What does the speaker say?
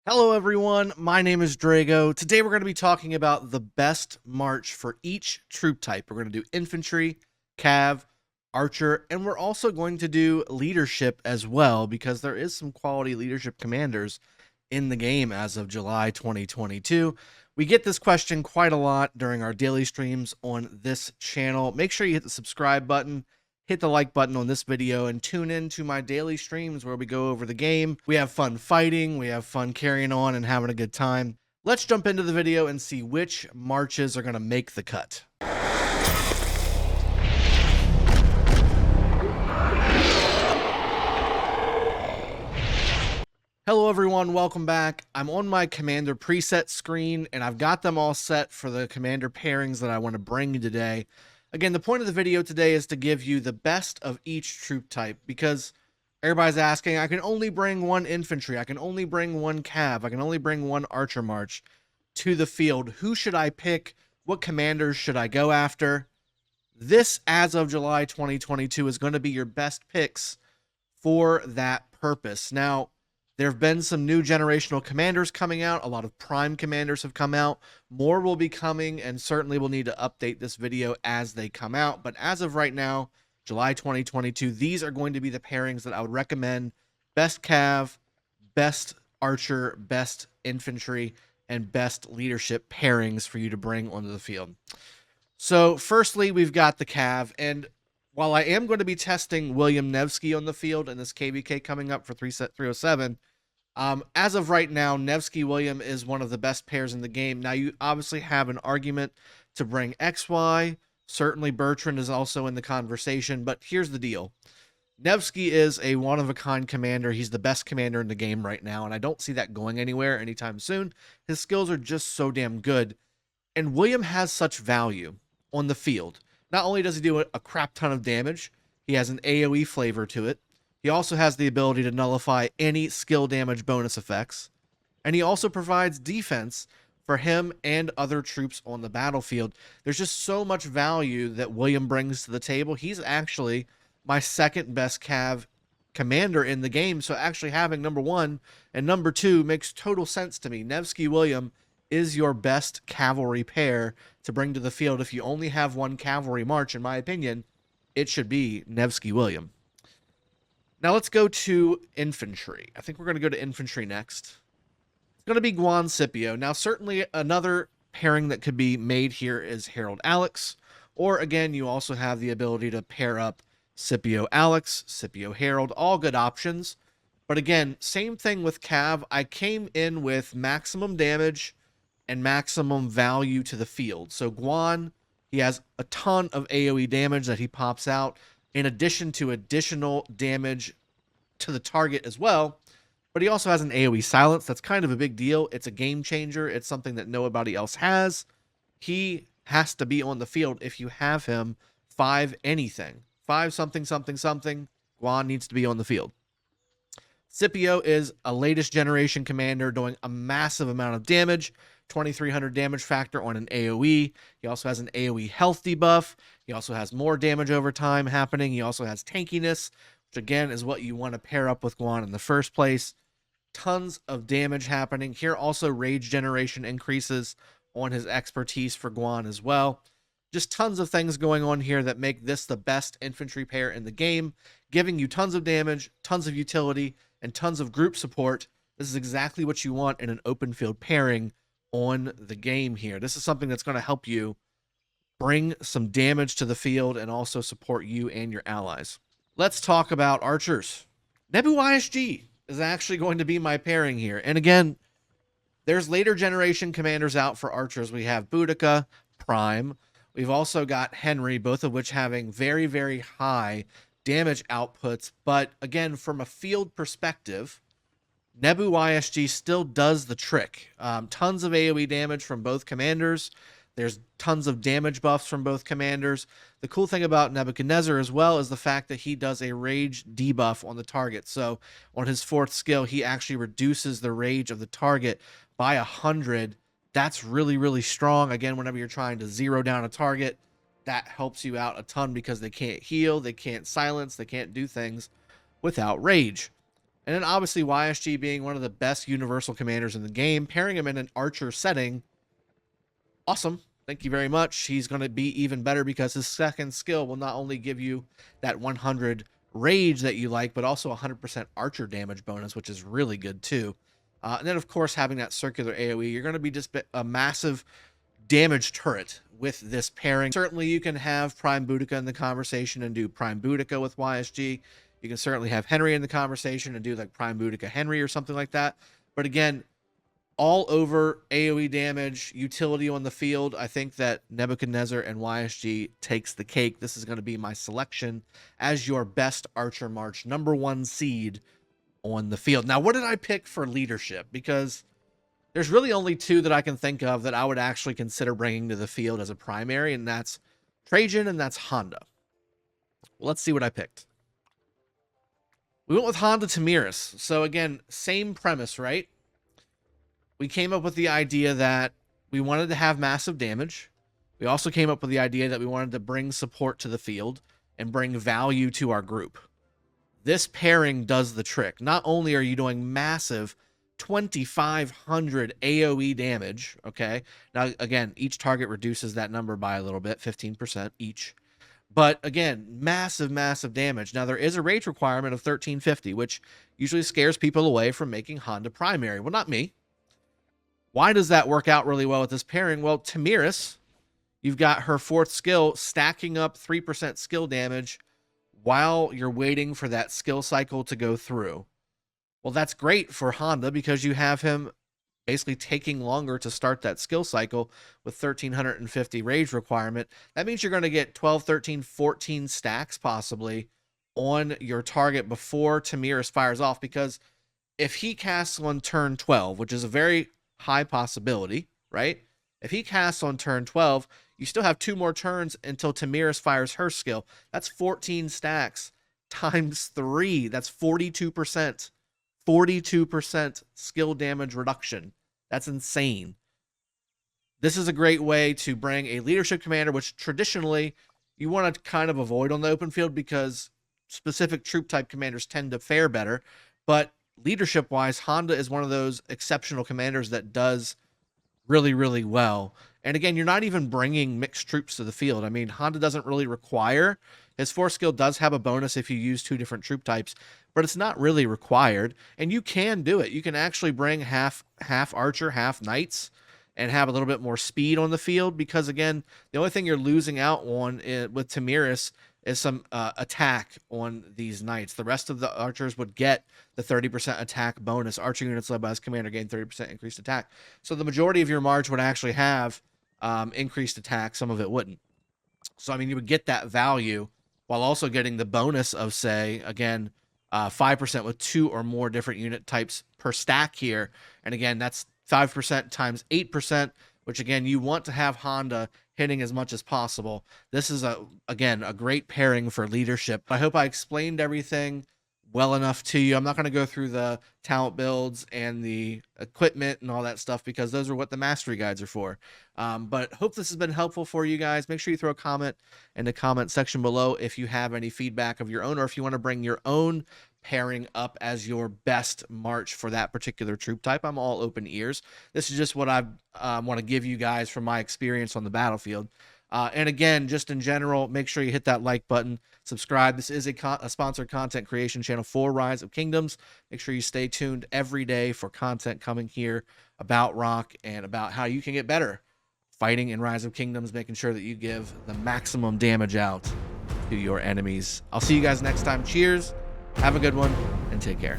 Hello everyone, my name is Drago. Today we're going to be talking about the best march for each troop type. We're going to do infantry, cav, archer, and we're also going to do leadership as well because there is some quality leadership commanders in the game as of July 2022. We get this question quite a lot during our daily streams on this channel. Make sure you hit the subscribe button, hit the like button on this video, and tune in to my daily streams where we go over the game. We have fun fighting, we have fun carrying on and having a good time. Let's jump into the video and see which marches are going to make the cut. Hello everyone, welcome back. I'm on my commander preset screen and I've got them all set for the commander pairings that I want to bring you today. Again, the point of the video today is to give you the best of each troop type because everybody's asking, I can only bring one infantry, I can only bring one cav, I can only bring one archer march to the field. Who should I pick? What commanders should I go after? This, as of July 2022, is going to be your best picks for that purpose. Now, there have been some new generational commanders coming out. A lot of prime commanders have come out. More will be coming, and certainly we'll need to update this video as they come out. But as of right now, July 2022, these are going to be the pairings that I would recommend. Best cav, best archer, best infantry, and best leadership pairings for you to bring onto the field. So firstly, we've got the cav, and while I am going to be testing William Nevsky on the field in this KVK coming up for 307, as of right now, Nevsky William is one of the best pairs in the game. Now, you obviously have an argument to bring XY. Certainly, Bertrand is also in the conversation, but here's the deal. Nevsky is a one-of-a-kind commander. He's the best commander in the game right now, and I don't see that going anywhere anytime soon. His skills are just so damn good, and William has such value on the field. Not only does he do a crap ton of damage, he has an AoE flavor to it. He also has the ability to nullify any skill damage bonus effects. And he also provides defense for him and other troops on the battlefield. There's just so much value that William brings to the table. He's actually my second best cav commander in the game. So actually having number one and number two makes total sense to me. Nevsky William is your best cavalry pair to bring to the field. If you only have one cavalry march, in my opinion, it should be Nevsky William. Now let's go to infantry. I think we're going to go to infantry next. It's going to be Guan Scipio. Now certainly another pairing that could be made here is Harold Alex, or again, you also have the ability to pair up Scipio Alex, Scipio Harold, all good options. But again, same thing with Cav. I came in with maximum damage and maximum value to the field. So Guan, he has a ton of AoE damage that he pops out, in addition to additional damage to the target as well. But he also has an AoE silence. That's kind of a big deal. It's a game changer. It's something that nobody else has. He has to be on the field if you have him 5 anything. 5 something, something, something. Guan needs to be on the field. Scipio is a latest generation commander doing a massive amount of damage. 2300 damage factor on an AoE. He also has an AoE health debuff. He also has more damage over time happening. He also has tankiness, which again is what you want to pair up with Guan in the first place. Tons of damage happening. Here also rage generation increases on his expertise for Guan as well. Just tons of things going on here that make this the best infantry pair in the game, giving you tons of damage, tons of utility, and tons of group support. This is exactly what you want in an open field pairing on the game here. This is something that's going to help you bring some damage to the field and also support you and your allies. Let's talk about archers. Nebu ISG is actually going to be my pairing here. And again, there's later generation commanders out for archers. We have Boudica, Prime. We've also got Henry, both of which having very, very high damage outputs. But again, from a field perspective, Nebu ISG still does the trick. Tons of AoE damage from both commanders. There's tons of damage buffs from both commanders. The cool thing about Nebuchadnezzar as well is the fact that he does a rage debuff on the target. So on his 4th skill, he actually reduces the rage of the target by 100. That's really, really strong. Again, whenever you're trying to zero down a target, that helps you out a ton because they can't heal, they can't silence, they can't do things without rage. And then obviously YSG being one of the best universal commanders in the game, pairing him in an archer setting, awesome. Thank you very much. He's going to be even better because his second skill will not only give you that 100 rage that you like, but also 100% archer damage bonus, which is really good too. And then, of course, having that circular AoE, you're going to be just a massive damage turret with this pairing. Certainly, you can have Prime Boudica in the conversation and do Prime Boudica with YSG. You can certainly have Henry in the conversation and do like Prime Boudica Henry or something like that. But again, all over AoE damage, utility on the field, I think that Nebuchadnezzar and YSG takes the cake. This is going to be my selection as your best Archer March #1 seed on the field. Now, what did I pick for leadership? Because there's really only two that I can think of that I would actually consider bringing to the field as a primary, and that's Trajan and that's Honda. Well, let's see what I picked. We went with Honda Tamiris. So again, same premise, right? We came up with the idea that we wanted to have massive damage. We also came up with the idea that we wanted to bring support to the field and bring value to our group. This pairing does the trick. Not only are you doing massive 2,500 AoE damage, okay? Now, again, each target reduces that number by a little bit, 15% each. But again, massive, massive damage. Now, there is a rage requirement of 1350, which usually scares people away from making Honda primary. Well, not me. Why does that work out really well with this pairing? Well, Tamiris, you've got her 4th skill stacking up 3% skill damage while you're waiting for that skill cycle to go through. Well, that's great for Honda because you have him basically taking longer to start that skill cycle with 1,350 rage requirement. That means you're going to get 12, 13, 14 stacks possibly on your target before Tamiris fires off, because if he casts on turn 12, which is a very high possibility, right? If he casts on turn 12, you still have 2 more turns until Tamiris fires her skill. That's 14 stacks times 3. That's 42%. 42% skill damage reduction. That's insane. This is a great way to bring a leadership commander, which traditionally you want to kind of avoid on the open field because specific troop type commanders tend to fare better. But leadership wise, Honda is one of those exceptional commanders that does really, really well. And again, you're not even bringing mixed troops to the field. I mean, Honda doesn't really require. His 4th skill does have a bonus if you use 2 different troop types, but it's not really required. And you can do it. You can actually bring half archer, half knights, and have a little bit more speed on the field, because again, the only thing you're losing out on with Tamiris is some attack on these knights. The rest of the archers would get the 30% attack bonus. Archer units led by this commander gain 30% increased attack. So the majority of your march would actually have increased attack. Some of it wouldn't. So, I mean, you would get that value while also getting the bonus of, say, again, 5% with 2 or more different unit types per stack here. And again, that's 5% times 8%, which again, you want to have Honda hitting as much as possible. This is, again, a great pairing for leadership. I hope I explained everything well enough to you. I'm not going to go through the talent builds and the equipment and all that stuff because those are what the mastery guides are for. But hope this has been helpful for you guys. Make sure you throw a comment in the comment section below if you have any feedback of your own, or if you want to bring your own pairing up as your best march for that particular troop type. I'm all open ears. This is just what I want to give you guys from my experience on the battlefield. And again, just in general, make sure you hit that like button, subscribe. This is a sponsored content creation channel for Rise of Kingdoms. Make sure you stay tuned every day for content coming here about Rock and about how you can get better fighting in Rise of Kingdoms, making sure that you give the maximum damage out to your enemies. I'll see you guys next time. Cheers. Have a good one and take care.